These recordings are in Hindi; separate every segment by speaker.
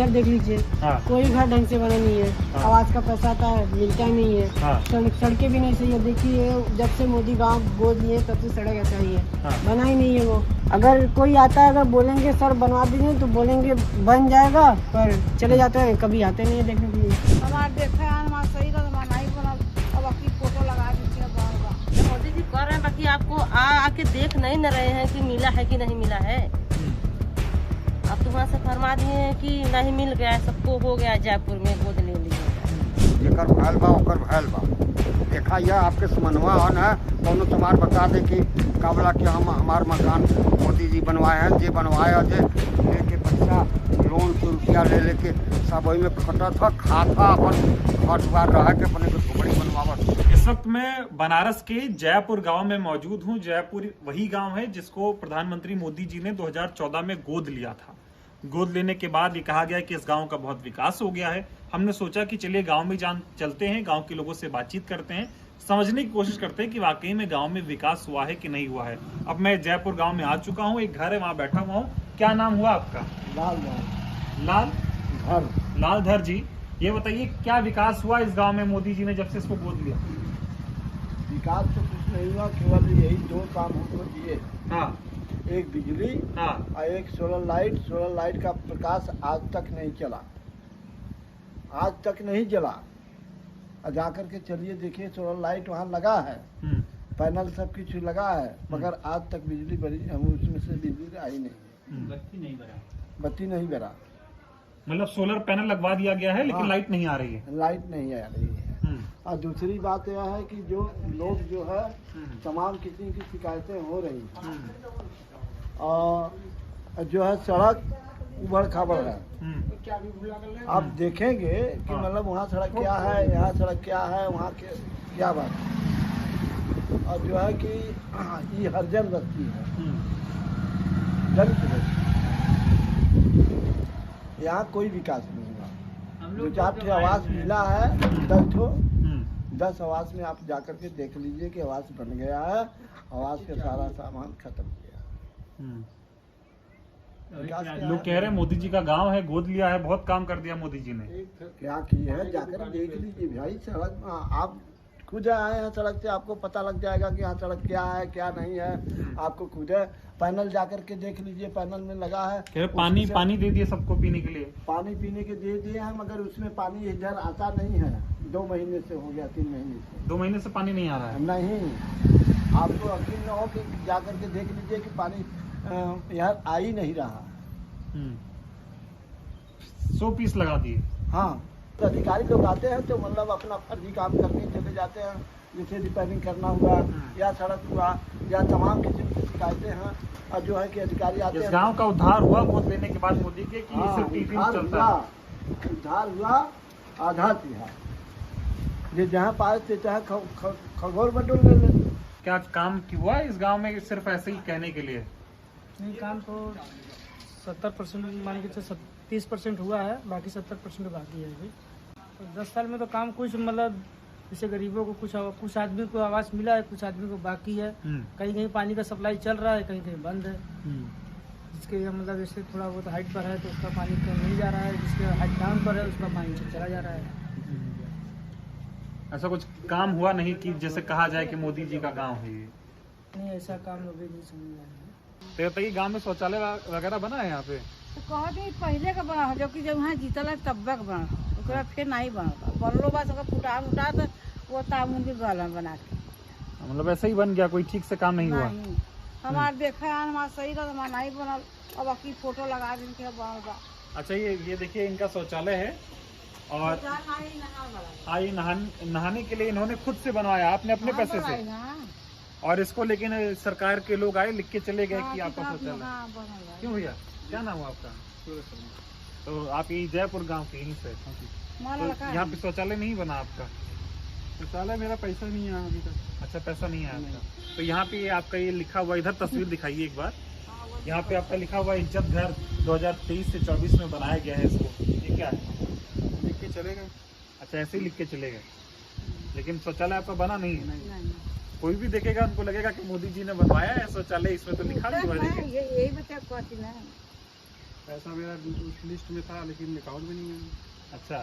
Speaker 1: घर देख लीजिए,
Speaker 2: हाँ।
Speaker 1: कोई घर ढंग से बना नहीं है।
Speaker 2: हाँ।
Speaker 1: आवास का पैसा आता है, मिलता नहीं है।
Speaker 2: हाँ।
Speaker 1: सड़कें भी नहीं सही है। देखिए जब से मोदी गांव गोद लिए तब से सड़क ऐसा ही है।
Speaker 2: हाँ।
Speaker 1: बना ही नहीं है वो। अगर कोई आता है, अगर बोलेंगे सर बनवा दीजिए तो बोलेंगे बन जाएगा, पर चले जाते हैं, कभी आते नहीं है देखने के लिए।
Speaker 3: हमारे देखा है हमारा सही था, हमारा नहीं बना, अब अपनी फोटो लगा दीजिए।
Speaker 4: मोदी जी कर रहे हैं, बाकी आपको आके देख नहीं न रहे हैं कि मिला है कि नहीं मिला है। अब तो वहाँ से फरमा दिए हैं कि नहीं मिल गया है, सबको हो गया जयपुर में गोद ले लिया।
Speaker 5: जेकर भैल बा ओकर भैल बा। देखा यह आपके सुमनवा हन है, कौनो तुम्हार बता दे कि काबला के हम हमार मकान मोदी जी बनवाए हैं, जे बनवाए जे लेके पैसा लोन के रुपया ले लेके सब वही में खटा था खाता अपन घर द्वार रह के अपने को झोपड़ी बनवावत।
Speaker 2: इस वक्त मैं बनारस के जयपुर गांव में मौजूद हूं। जयपुर वही गांव है जिसको प्रधानमंत्री मोदी जी ने 2014 में गोद लिया था। गोद लेने के बाद ये कहा गया कि इस गांव का बहुत विकास हो गया है। हमने सोचा कि चलिए गांव में चलते हैं, गांव के लोगों से बातचीत करते हैं, समझने की कोशिश करते हैं कि वाकई में गांव में विकास हुआ है कि नहीं हुआ है। अब मैं जयपुर गांव में आ चुका हूं, एक घर है वहां बैठा हुआ हूं। क्या नाम हुआ आपका? लालधर जी, ये बताइए क्या विकास हुआ इस गांव में मोदी जी ने जब से इसको गोद लिया?
Speaker 6: विकास तो कुछ नहीं हुआ, केवल यही दो काम हमको दिए।
Speaker 2: हाँ।
Speaker 6: एक बिजली
Speaker 2: हाँ।
Speaker 6: और एक सोलर लाइट। सोलर लाइट का प्रकाश आज तक नहीं चला, आज तक नहीं जला। और जा करके चलिए देखिए, सोलर लाइट वहाँ लगा है, पैनल सब कुछ लगा है, मगर आज तक बिजली बड़ी उसमें से बिजली आई नहीं, बत्ती नहीं बरा।
Speaker 2: मतलब सोलर पैनल लगवा दिया गया है लेकिन
Speaker 6: हाँ।
Speaker 2: लाइट नहीं आ रही है।
Speaker 6: लाइट नहीं आ रही है। और दूसरी बात यह है कि जो लोग जो है तमाम किस्म की शिकायतें हो रही हैं, और जो है सड़क उबड़ खाबड़ है। आप देखेंगे कि मतलब वहाँ सड़क क्या है, यहाँ सड़क क्या है, वहाँ क्या बात है। और जो है कि ये हरजन बस्ती है, दलित बस्ती, यहाँ कोई विकास नहीं हुआ। दो चार ठे आवास मिला है, 10 आवास में आप जाकर के देख लीजिए कि आवास बन गया है, आवास का सारा सामान खत्म गया।
Speaker 2: लोग कह रहे हैं मोदी जी का गांव है, गोद लिया है, बहुत काम कर दिया मोदी जी ने।
Speaker 6: क्या किया है जाकर देख लीजिए भाई। सड़क आप खुद आए हैं, सड़क से आपको पता लग जाएगा कि यहाँ सड़क क्या है क्या नहीं है। आपको खुद पैनल जाकर के देख लीजिए, पैनल में लगा है।
Speaker 2: पानी दे दिए सबको पीने के लिए।
Speaker 6: पानी पीने के दे दिए हैं, मगर उसमें पानी इधर आता नहीं है। 2 महीने से हो गया, 3 महीने से।
Speaker 2: 2 महीने से पानी नहीं आ रहा है?
Speaker 6: नहीं, आपको यकीन न हो कि जाकर के देख लीजिए कि पानी यहाँ आ ही नहीं रहा।
Speaker 2: 100 पीस लगा दिए।
Speaker 6: हाँ, तो अधिकारी लोग आते हैं तो मतलब अपना फर्जी काम करके चले जाते हैं, जैसे रिपेयरिंग करना हुआ या सड़क हुआ या तमाम किस्म की शिकायतें हैं। और जो है कि अधिकारी आते हैं।
Speaker 2: इस गांव का उद्धार हुआ गोद लेने के बाद मोदी के, कि सिर्फ टीवी में चलता है?
Speaker 6: उद्धार हुआ आधा तिहार। ये जहाँ पास से चाहे खगोल बटोल ले ले।
Speaker 2: क्या काम हुआ इस गांव में, सिर्फ ऐसे ही कहने के लिए?
Speaker 1: नहीं, काम तो 70% मान के 30% हुआ है, बाकी 70% बाकी है अभी। तो 10 साल में तो काम कुछ मतलब जैसे गरीबों को कुछ आदमी को आवास मिला है, कुछ आदमी को बाकी है। कहीं कहीं पानी का सप्लाई चल रहा है, कहीं कहीं बंद है। जिसके मतलब जैसे थोड़ा बहुत हाइट पर है तो उसका पानी तो मिल जा रहा है, जिसके हाइट डाउन पर है उसका पानी चला जा रहा है।
Speaker 2: ऐसा कुछ काम हुआ नहीं कि जैसे कहा जाए कि मोदी जी का गांव है ये?
Speaker 1: नहीं, ऐसा काम लोग नहीं समझ रहे हैं।
Speaker 2: तो बताइए गांव में शौचालय वगैरह बना है यहाँ पे?
Speaker 3: तो कहते पहले का बना, जो कि जब वहाँ जीतल है तब का बना, उसके बाद फिर नहीं बना। बनलो बस फुटा उठा तो वो तामुन भी गलन बना के,
Speaker 2: मतलब ऐसा ही बन गया, कोई ठीक से काम नहीं हुआ?
Speaker 3: हमारे देखा है हमारा सही था, हमारा नहीं बनल, अब अपनी फोटो लगा देंगे बनल।
Speaker 2: अच्छा, ये देखिए इनका शौचालय है और आई नहाने के लिए इन्होंने खुद से बनवाया, आपने अपने पैसे से? और इसको लेकिन सरकार के लोग आए, लिख के चले गए कि आपका शौचालय। क्यों भैया, क्या नाम हुआ आपका? तो आप यही जयपुर गांव के यहीं से? तो यहाँ पे शौचालय नहीं बना आपका?
Speaker 6: शौचालय मेरा पैसा नहीं आया अभी तक।
Speaker 2: अच्छा, पैसा नहीं आया आपका। तो यहाँ पे आपका ये लिखा हुआ, इधर तस्वीर दिखाइए एक बार। यहाँ पे आपका लिखा हुआ इज्जत घर 2023 से 24 में बनाया गया है इसको। ये क्या है?
Speaker 6: लिख के चले गए।
Speaker 2: अच्छा, ऐसे ही लिख के चले गए, लेकिन शौचालय आपका बना नहीं है। कोई भी देखेगा उनको लगेगा कि मोदी जी ने बनवाया है शौचालय, इसमें तो लिखा भी हुआ है।
Speaker 3: यही बच्चा कहती ना।
Speaker 7: पैसा मेरा उस लिस्ट में था लेकिन अकाउंट में नहीं है।
Speaker 2: अच्छा,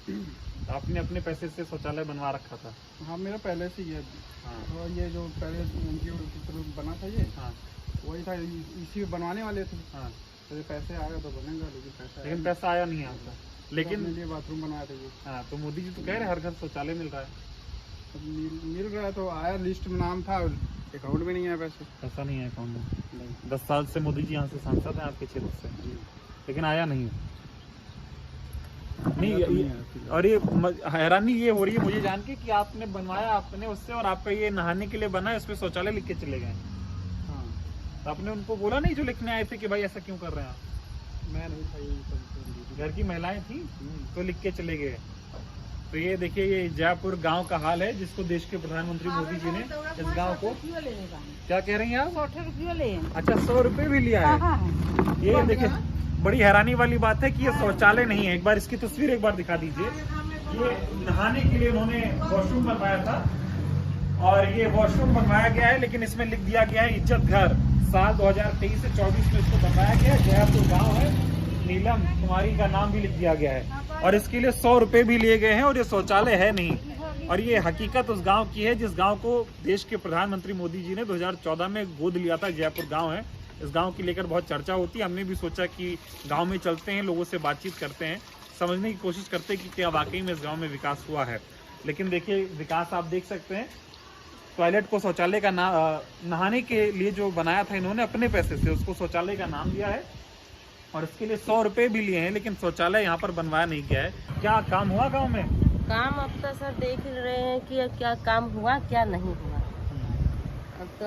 Speaker 2: तो आपने अपने पैसे से शौचालय बनवा रखा था?
Speaker 7: हाँ मेरा पहले से ही है।
Speaker 2: हाँ।
Speaker 7: और ये जो पहले NGO की तरफ बना था ये,
Speaker 2: हाँ।
Speaker 7: वही था, इसी में बनवाने वाले थे।
Speaker 2: हाँ।
Speaker 7: तो ये पैसे आएगा तो बनेगा,
Speaker 2: लेकिन पैसा आया नहीं आपका। लेकिन
Speaker 7: अपने लिए बाथरूम बनवाया था ये।
Speaker 2: हाँ, तो मोदी जी तो कह रहे हर घर शौचालय मिल रहा है।
Speaker 7: अब मिल रहा है तो आया, लिस्ट में नाम था, अकाउंट में नहीं आया पैसे।
Speaker 2: पैसा नहीं है अकाउंट में। 10 साल से मोदी जी यहाँ से सांसद हैं आपके क्षेत्र से, लेकिन आया नहीं। नहीं, और ये हैरानी ये हो रही है मुझे जान के कि आपने बनवाया अपने उससे, और आपका ये नहाने के लिए बना है, उसमें शौचालय लिख के चले गए।
Speaker 7: हाँ।
Speaker 2: तो आपने उनको बोला नहीं जो लिखने आए थे कि भाई ऐसा क्यों कर रहे हैं आप?
Speaker 7: मैं नहीं था, ये सब
Speaker 2: घर की महिलाएं थी तो लिख के चले गए। तो ये देखिए, ये जयपुर गांव का हाल है जिसको देश के प्रधानमंत्री मोदी जी ने इस गांव को, क्या कह रही हैं आप?
Speaker 3: 100 रुपये ले।
Speaker 2: अच्छा, 100 रुपए भी लिया है। ये देखिए, बड़ी हैरानी वाली बात है कि ये शौचालय नहीं है। एक बार इसकी तस्वीर एक बार दिखा दीजिए। ये नहाने के लिए उन्होंने वॉशरूम बनवाया था, और ये वॉशरूम बनवाया गया है, लेकिन इसमें लिख दिया गया है इज्जत घर। साल 2023 से 24 में इसको बनवाया गया है। जयपुर गाँव है, नीलम कुमारी का नाम भी लिख दिया गया है, और इसके लिए 100 रुपए भी लिए गए हैं, और ये शौचालय है नहीं। और ये हकीकत उस गांव की है जिस गांव को देश के प्रधानमंत्री मोदी जी ने 2014 में गोद लिया था। जयपुर गांव है। इस गांव की लेकर बहुत चर्चा होती है। हमने भी सोचा कि गांव में चलते हैं, लोगों से बातचीत करते हैं, समझने की कोशिश करते हैं कि क्या वाकई में इस गांव में विकास हुआ है। लेकिन देखिए, विकास आप देख सकते हैं। टॉयलेट को शौचालय का नहाने के लिए जो बनाया था इन्होंने अपने पैसे से, उसको शौचालय का नाम दिया है, और इसके लिए 100 रुपए भी लिए हैं, लेकिन शौचालय यहाँ पर बनवाया नहीं गया है। क्या काम हुआ गांव में?
Speaker 4: काम अब तो सर देख ही रहे हैं कि क्या काम हुआ क्या नहीं हुआ। अब तो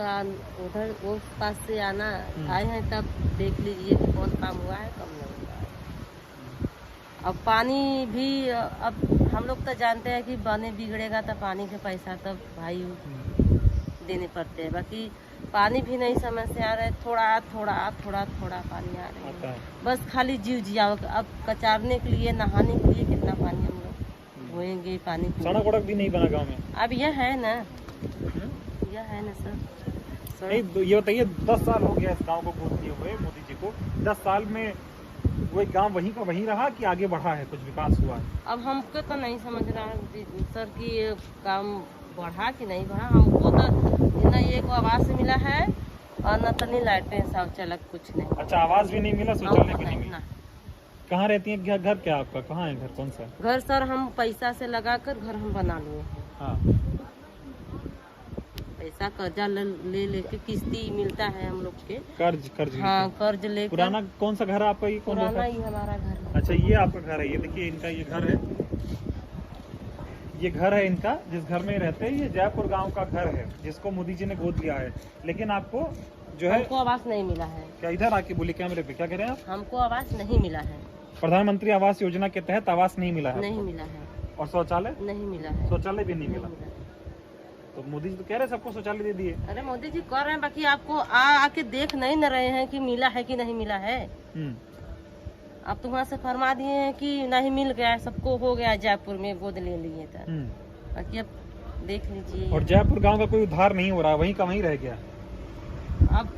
Speaker 4: उधर उस पास से आना आए हैं, तब देख लीजिए कि कौन काम हुआ है कब नहीं हुआ है। अब पानी भी, अब हम लोग तो जानते हैं कि पानी बिगड़ेगा तो पानी के पैसा तब भाई देने पड़ते हैं। बाकी पानी भी नहीं समय से आ रहा है, थोड़ा थोड़ा पानी आ रहा है। बस खाली जीव जियाव। अब कचारने के लिए, नहाने के लिए कितना पानी हम लोग धोएंगे पानी।
Speaker 2: सड़क वड़क भी नहीं बना गाँव में।
Speaker 4: अब यह है ना, यह है ना सर।
Speaker 2: नहीं, ये बताइए, 10 साल हो गया इस गांव को गोद लिए हुए मोदी जी को। 10 साल में वो एक गांव वहीं का वहीं रहा कि आगे बढ़ा है, कुछ विकास हुआ है?
Speaker 4: अब हमको तो नहीं समझ रहा है सर कि ये काम बढ़ा कि नहीं बढ़ा। हमको तो न ये को आवास मिला है, और न तो नहीं लाइटें शौचालय कुछ नहीं।
Speaker 2: अच्छा, आवास भी नहीं मिला, शौचालय भी नहीं मिला। कहाँ रहती है? घर क्या आपका? कहाँ है घर? कौन सा
Speaker 4: घर? सर हम पैसा से लगा कर घर हम बना लिए हैं।
Speaker 2: हाँ।
Speaker 4: पैसा कर्जा ले लेके किस्ती मिलता है हम लोग के।
Speaker 2: कर्ज?
Speaker 4: हाँ, कर्ज लेकर।
Speaker 2: पुराना कौन सा घर है आपका? ये
Speaker 4: पुराना ही हमारा घर है।
Speaker 2: अच्छा, ये आपका घर है। ये देखिए, इनका ये घर है, ये घर है इनका, जिस घर में रहते हैं। ये जयपुर गांव का घर है जिसको मोदी जी ने गोद लिया है। लेकिन आपको जो है,
Speaker 4: हमको आवास नहीं मिला है।
Speaker 2: क्या इधर आके बोले कैमरे पे, क्या कह रहे हैं आप?
Speaker 4: हमको आवास नहीं मिला है।
Speaker 2: प्रधानमंत्री आवास योजना के तहत आवास नहीं मिला है?
Speaker 4: नहीं मिला है।
Speaker 2: और शौचालय?
Speaker 4: नहीं मिला है।
Speaker 2: शौचालय भी नहीं मिला। तो मोदी जी तो कह रहे हैं सबको शौचालय दे दिए।
Speaker 4: अरे मोदी जी कर रहे हैं, बाकी आपको आके देख नहीं न रहे हैं कि मिला है कि नहीं मिला है। आप तो वहाँ से फरमा दिए हैं कि नहीं मिल गया, सबको हो गया, जयपुर में गोद ले लिए था। बाकी अब देख लीजिए।
Speaker 2: और जयपुर गांव का कोई उद्धार नहीं हो रहा, वहीं का वहीं रह गया।
Speaker 4: अब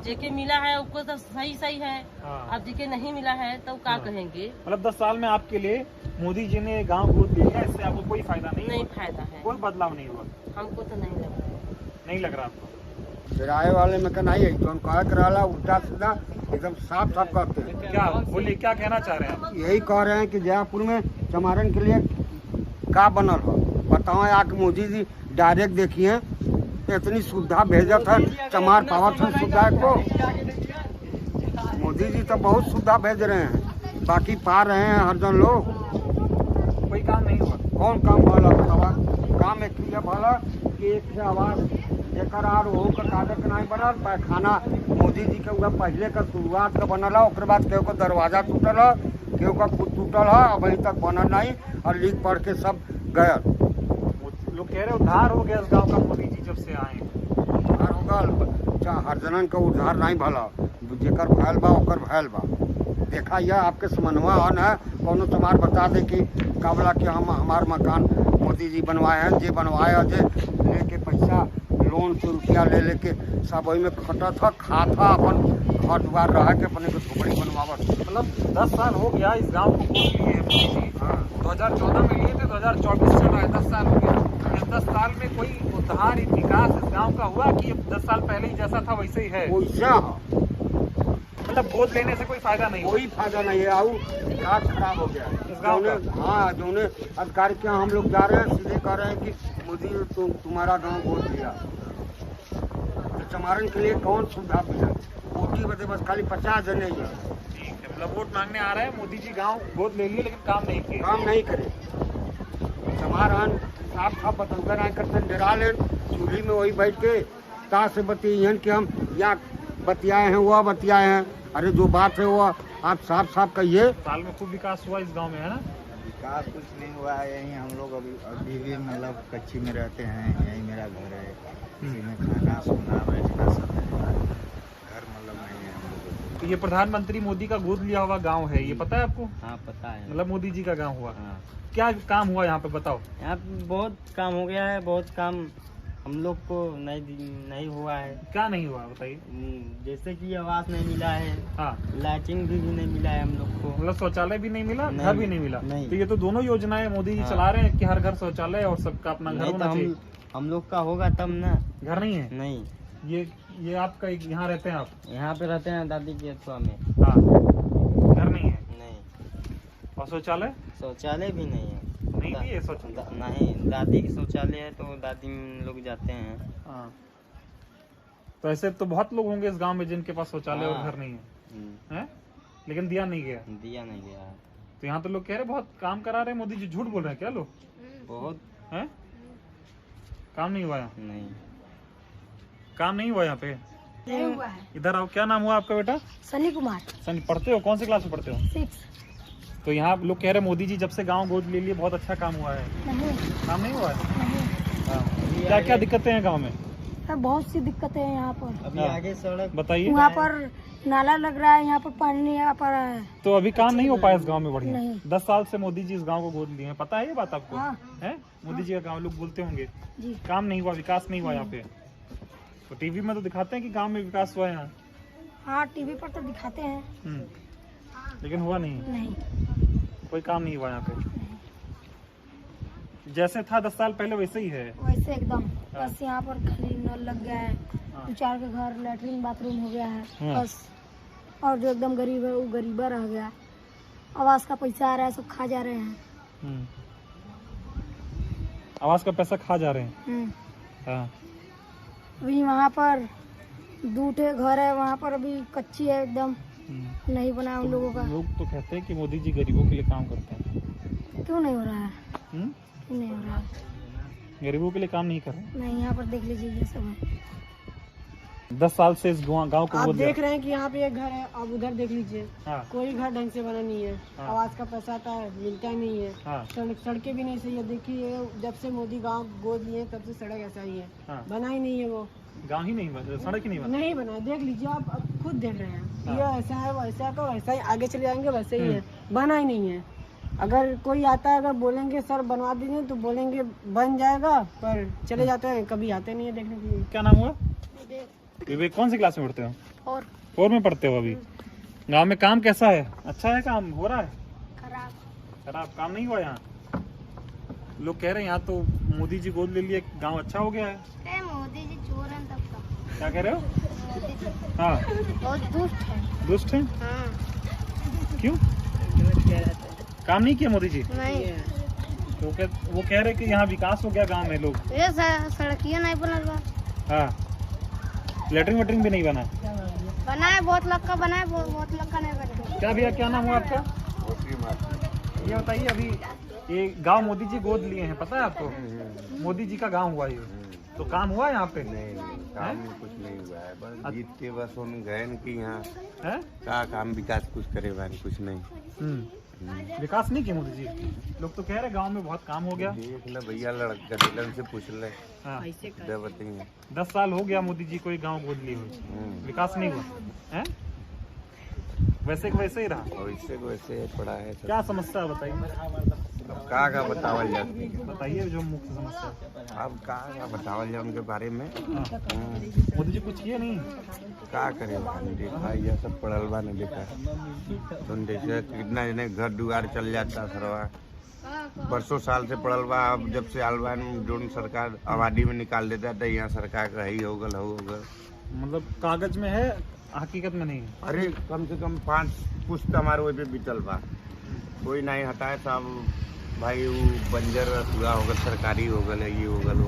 Speaker 4: जेके मिला है उसको तो सही है।
Speaker 2: हाँ।
Speaker 4: अब जेके नहीं मिला है तो क्या कहेंगे?
Speaker 2: मतलब 10 साल में आपके लिए मोदी जी ने गांव गोद लिया, इससे आपको कोई फायदा नहीं
Speaker 4: फायदा है,
Speaker 2: कोई बदलाव नहीं हुआ?
Speaker 4: हमको तो नहीं लग रहा
Speaker 2: आपको?
Speaker 5: किराए वाले में का नहीं है, जो कहा कराला उल्टा सीधा एकदम साफ करते हैं।
Speaker 2: क्या बोलिए, क्या कहना चाह रहे हैं?
Speaker 5: यही कह रहे हैं कि जयपुर में चमारन के लिए का बनल हो, बताओ। आके मोदी जी डायरेक्ट देखिए, इतनी सुविधा भेजत है, चमार पावत है सुविधा को। मोदी जी तो बहुत सुविधा भेज रहे हैं, बाकी पा रहे हैं हर जन लोग।
Speaker 2: कोई काम नहीं हुआ।
Speaker 5: कौन काम भला बतावा? काम एक भला कि एक आवास एक हो का कागज नहीं बनल, पैखाना मोदी जी के उधर पहले का शुरुआत का बनल है, ओकर बाद केहू का दरवाजा टूटल है, केहू का खुद टूटल है, अभी तक बनल नहीं, और लीक पढ़ के सब गया।
Speaker 2: लोग कह रहे उद्धार हो गया इस गांव का मोदी जी जब से आए।
Speaker 5: उद्धार होगा, हर जनन का उद्धार नहीं भला, जेकर भैल बा ओकर भैल बा। देखा यह आपके समन्वय हन है, कौनो समार बता दे कि काबला कि हम हमार मकान मोदी जी बनवाए हैं, जे बनवाए जे लेके पैसा लोन पे रुपया ले लेके सब वही में खटा था, खा था, अपन घर द्वार रह के अपने को झोपड़ी बनवावत।
Speaker 2: मतलब 10 साल हो गया इस गांव को गोद लिए हैं मोदी जी। 2014 में लिए थे, 2024 चल रहा है, 10 साल हो गया। इस 10 साल में कोई उद्धार विकास इस गांव का हुआ कि 10 साल पहले ही जैसा था वैसे ही है?
Speaker 5: वैसा
Speaker 2: मतलब गोद लेने से कोई फायदा नहीं?
Speaker 5: कोई फायदा नहीं है, और विकास खराब हो गया है
Speaker 2: इस गाँव का।
Speaker 5: हाँ, जो अधिकारी के यहाँ हम लोग जा रहे हैं, सीधे कह रहे हैं कि मोदी तुम्हारा गांव गोद लिया। तो चमारन के लिए कौन सुविधा मिला? वोटी बदे बस खाली 50 जन ही है।
Speaker 2: ठीक है, मतलब वोट मांगने आ रहे हैं, मोदी जी गांव गोद ले लिए लेकिन काम नहीं किए।
Speaker 5: काम नहीं करे। चमारन साफ साफ बतौकर आए करते डरा ले, चूल्ही में वही बैठ के ता से बतियन कि हम यहाँ बतियाए हैं, वह बतियाए हैं। अरे जो बात है वो आप साफ साफ कहिए।
Speaker 2: साल में खूब विकास हुआ इस गांव में, है ना?
Speaker 8: विकास कुछ नहीं हुआ है। यहीं हम लोग अभी भी मतलब कच्ची में रहते हैं। यहीं मेरा घर है, इसी में खाना सोना बैठना सब है। घर मतलब नहीं है हम लोगों को।
Speaker 2: तो ये प्रधानमंत्री मोदी का गोद लिया हुआ गांव है, ये पता है आपको?
Speaker 9: हाँ पता है।
Speaker 2: मतलब मोदी जी का गांव हुआ।
Speaker 9: हाँ,
Speaker 2: क्या काम हुआ यहाँ पे बताओ?
Speaker 9: यहाँ पे बहुत काम हो गया है, बहुत काम हम लोग को नहीं हुआ है।
Speaker 2: क्या नहीं हुआ बताइए?
Speaker 9: जैसे कि आवास नहीं मिला है,
Speaker 2: हाँ,
Speaker 9: लाइटिंग भी नहीं मिला है हम लोग को।
Speaker 2: मतलब शौचालय भी नहीं मिला,
Speaker 9: नहीं,
Speaker 2: घर भी नहीं मिला।
Speaker 9: नहीं।
Speaker 2: तो ये तो दोनों योजनाएं मोदी जी
Speaker 9: हाँ।
Speaker 2: चला रहे हैं कि हर घर शौचालय और सबका अपना घर
Speaker 9: नहीं
Speaker 2: होना
Speaker 9: तो
Speaker 2: चाहिए।
Speaker 9: हम लोग का होगा तब ना।
Speaker 2: घर नहीं है?
Speaker 9: नहीं,
Speaker 2: ये आपका यहाँ रहते हैं आप?
Speaker 9: यहाँ पे रहते हैं दादी के अथवा में।
Speaker 2: हाँ, घर नहीं है।
Speaker 9: नहीं,
Speaker 2: और शौचालय
Speaker 9: शौचालय भी नहीं है।
Speaker 2: नहीं भी है शौचालय?
Speaker 9: नहीं, दादी की शौचालय है तो दादी लोग जाते हैं।
Speaker 2: हाँ, तो ऐसे तो बहुत लोग होंगे इस गांव में जिनके पास शौचालय और
Speaker 9: हाँ।
Speaker 2: घर नहीं है, हैं? लेकिन दिया नहीं गया।
Speaker 9: दिया नहीं गया है।
Speaker 2: तो यहाँ तो लोग कह रहे हैं बहुत काम करा रहे हैं मोदी जी, झूठ बोल रहे हैं क्या लोग?
Speaker 9: बहुत
Speaker 2: हैं? काम नहीं हुआ यहाँ?
Speaker 9: नहीं।
Speaker 2: काम नहीं हुआ यहाँ पे?
Speaker 3: नहीं हुआ है।
Speaker 2: इधर आओ, क्या नाम हुआ आपका बेटा?
Speaker 3: सनी कुमार,
Speaker 2: सनी, पढ़ते हो? कौन सी क्लास में पढ़ते हो?
Speaker 3: 6।
Speaker 2: तो यहाँ लोग कह रहे हैं मोदी जी जब से गांव गोद ले लिए बहुत अच्छा काम हुआ है।
Speaker 3: नहीं,
Speaker 2: काम नहीं हुआ है?
Speaker 3: नहीं।
Speaker 2: हाँ। क्या क्या दिक्कतें हैं गांव में?
Speaker 3: बहुत सी दिक्कतें हैं यहाँ पर।
Speaker 9: अभी
Speaker 2: हाँ।
Speaker 9: आगे सड़क
Speaker 2: बताइए।
Speaker 3: वहाँ पर नाला लग रहा है, यहाँ पर पानी नहीं आ पा रहा है।
Speaker 2: तो अभी काम नहीं हो पाया इस गांव में बढ़िया?
Speaker 3: नहीं।
Speaker 2: 10 साल से मोदी जी इस गांव को गोद लिए हैं, पता है ये बात आपको?
Speaker 3: हाँ।
Speaker 2: है मोदी जी का गांव, लोग बोलते होंगे
Speaker 3: जी।
Speaker 2: काम नहीं हुआ, विकास नहीं हुआ यहाँ पे। तो टीवी में तो दिखाते हैं कि गांव में विकास हुआ है यहाँ।
Speaker 3: हाँ, टीवी पर तो दिखाते हैं।
Speaker 2: लेकिन हुआ नहीं,
Speaker 3: नहीं,
Speaker 2: कोई काम नहीं हुआ यहाँ पे। जैसे था 10 साल पहले वैसे ही है।
Speaker 3: वैसे एकदम।
Speaker 2: हाँ।
Speaker 3: बस यहाँ पर खाली नल लग गया है,
Speaker 2: हाँ।
Speaker 3: 2-4 के घर लैट्रिन बाथरूम हो गया है
Speaker 2: हाँ।
Speaker 3: बस। और जो एकदम गरीब है वो गरीबा रह गया। आवास का पैसा आ रहा है, सब खा जा रहे हैं।
Speaker 2: आवास का पैसा खा जा रहे हैं। हाँ।
Speaker 3: अभी वहाँ पर 2 ठे घर है, वहाँ पर अभी कच्ची है एकदम, नहीं बना उन लोगों का।
Speaker 2: लोग तो कहते हैं कि मोदी जी गरीबों के लिए काम करते हैं।
Speaker 3: क्यों नहीं हो रहा है?
Speaker 2: हम्म?
Speaker 3: क्यों नहीं हो रहा है?
Speaker 2: गरीबों के लिए काम नहीं कर रहे।
Speaker 3: नहीं, यहाँ पर देख लीजिए ये सब है।
Speaker 2: 10 साल से इस गांव को
Speaker 1: आप
Speaker 2: गोद लिया।
Speaker 1: देख रहे हैं कि यहाँ पे एक घर है, आप उधर देख लीजिए,
Speaker 2: हाँ।
Speaker 1: कोई घर ढंग से बना नहीं है।
Speaker 2: हाँ।
Speaker 1: आवास का पैसा आता है, मिलता ही नहीं है।
Speaker 2: हाँ।
Speaker 1: सड़कें भी नहीं सही है। देखिए जब से मोदी गांव गोद लिए तब से सड़क ऐसा ही है।
Speaker 2: हाँ।
Speaker 1: बना ही नहीं है वो।
Speaker 2: गांव ही नहीं बना, सड़क ही नहीं बना।
Speaker 1: नहीं बना, देख लीजिए आप खुद देख रहे हैं।
Speaker 2: हाँ।
Speaker 1: ये ऐसा है, वैसा का वैसा ही, आगे चले जाएंगे वैसे ही है, बना ही नहीं है। अगर कोई आता है, अगर बोलेंगे सर बनवा दीजिए तो बोलेंगे बन जाएगा, पर चले जाते हैं, कभी आते नहीं है देखने के लिए।
Speaker 2: क्या नाम हुआ? विवेक। कौन सी क्लास में पढ़ते हो?
Speaker 3: और
Speaker 2: 4 में पढ़ते हो अभी। गांव में काम कैसा है? अच्छा है, काम हो रहा है?
Speaker 3: खराब।
Speaker 2: खराब काम नहीं हुआ यहाँ? लोग कह रहे हैं यहाँ तो मोदी जी गोद ले लिए, गांव अच्छा हो गया है।
Speaker 3: मोदी जी चोर हैं तब का।
Speaker 2: क्या कह रहे हो? हाँ,
Speaker 3: बहुत दुष्ट है।
Speaker 2: दुष्ट है?
Speaker 3: हाँ।
Speaker 2: क्यों? काम नहीं किया मोदी जी?
Speaker 3: नहीं,
Speaker 2: तो वो कह रहे कि यहाँ विकास हो गया गांव में। लोग
Speaker 3: ये सड़कियाँ नहीं बनल बा।
Speaker 2: हाँ, लेटरिन वेटरिन भी नहीं बना।
Speaker 3: बना है, बहुत लोग का बना है, बहुत लोग का नहीं बना।
Speaker 2: क्या भैया, क्या नाम हुआ आपका? ये बताइए, अभी ये गांव मोदी जी गोद लिए हैं, पता है आपको? मोदी जी का गांव हुआ ये, तो काम हुआ यहाँ पे?
Speaker 10: काम में कुछ नहीं हुआ है, बस जीत के बस हम गए न कि यहाँ
Speaker 2: है
Speaker 10: का काम विकास कुछ करे बानी कुछ नहीं।
Speaker 2: विकास नहीं किया मोदी जी। लोग तो कह रहे गांव में बहुत काम हो गया।
Speaker 10: देख ले भैया, लड़का से पूछ ले।
Speaker 2: हाँ।
Speaker 10: दे बताइए।
Speaker 2: 10 साल हो गया मोदी जी को ये गांव गोद लिए हुए, विकास नहीं हुआ है? वैसे का वैसे ही रहा।
Speaker 10: वैसे को वैसे पड़ा है सब।
Speaker 2: क्या समस्या है बताइए?
Speaker 10: अब कहाँ का बतावल जाए,
Speaker 2: बताइए जो मुख्य समस्या।
Speaker 10: अब कहाँ का बतावल जाए उनके बारे में।
Speaker 2: मोदी जी कुछ किए नहीं?
Speaker 10: का करे देखा, यह सब पढ़ल बा न देखा, तुम देखिए कितना जने घर दुआर चल जाता सरवा, बरसों साल से पढ़ल बा। अब जब से आल बा जोन सरकार आबादी में निकाल देता है, तो यहाँ सरकार का ही होगल।
Speaker 2: मतलब कागज में है, हकीकत में नहीं है।
Speaker 10: अरे कम से कम 5 पुस्त हमारे वही पे बीतल बा, कोई नहीं हटाए साहब। भाई वो बंजर पूरा होगा, सरकारी हो गल, ये हो गल,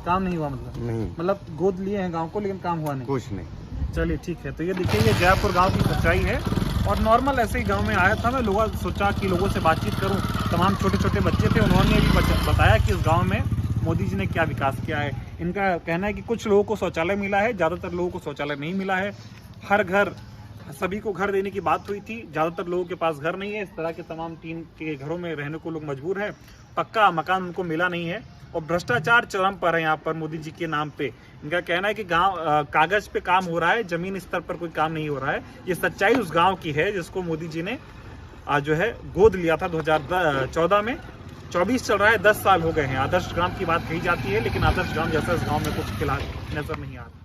Speaker 2: काम नहीं हुआ। मतलब
Speaker 10: नहीं,
Speaker 2: मतलब गोद लिए हैं गांव को, लेकिन काम हुआ नहीं,
Speaker 10: कुछ नहीं।
Speaker 2: चलिए ठीक है। तो ये देखिए, ये जयपुर गांव की सच्चाई है। और नॉर्मल ऐसे ही गांव में आया था मैं, लोगों सोचा कि लोगों से बातचीत करूं। तमाम छोटे छोटे बच्चे थे, उन्होंने भी बताया कि इस गांव में मोदी जी ने क्या विकास किया है। इनका कहना है कि कुछ लोगों को शौचालय मिला है, ज़्यादातर लोगों को शौचालय नहीं मिला है। हर घर, सभी को घर देने की बात हुई थी, ज़्यादातर लोगों के पास घर नहीं है। इस तरह के तमाम टीन के घरों में रहने को लोग मजबूर हैं। पक्का मकान उनको मिला नहीं है। और भ्रष्टाचार चरम पर है यहाँ पर मोदी जी के नाम पे। इनका कहना है कि गांव कागज पे काम हो रहा है, जमीन स्तर पर कोई काम नहीं हो रहा है। ये सच्चाई उस गांव की है जिसको मोदी जी ने जो है गोद लिया था 2014 में। 24 चल रहा है, 10 साल हो गए हैं। आदर्श ग्राम की बात कही जाती है, लेकिन आदर्श ग्राम जैसा इस गांव में कुछ फिलहाल नजर नहीं आ रहा।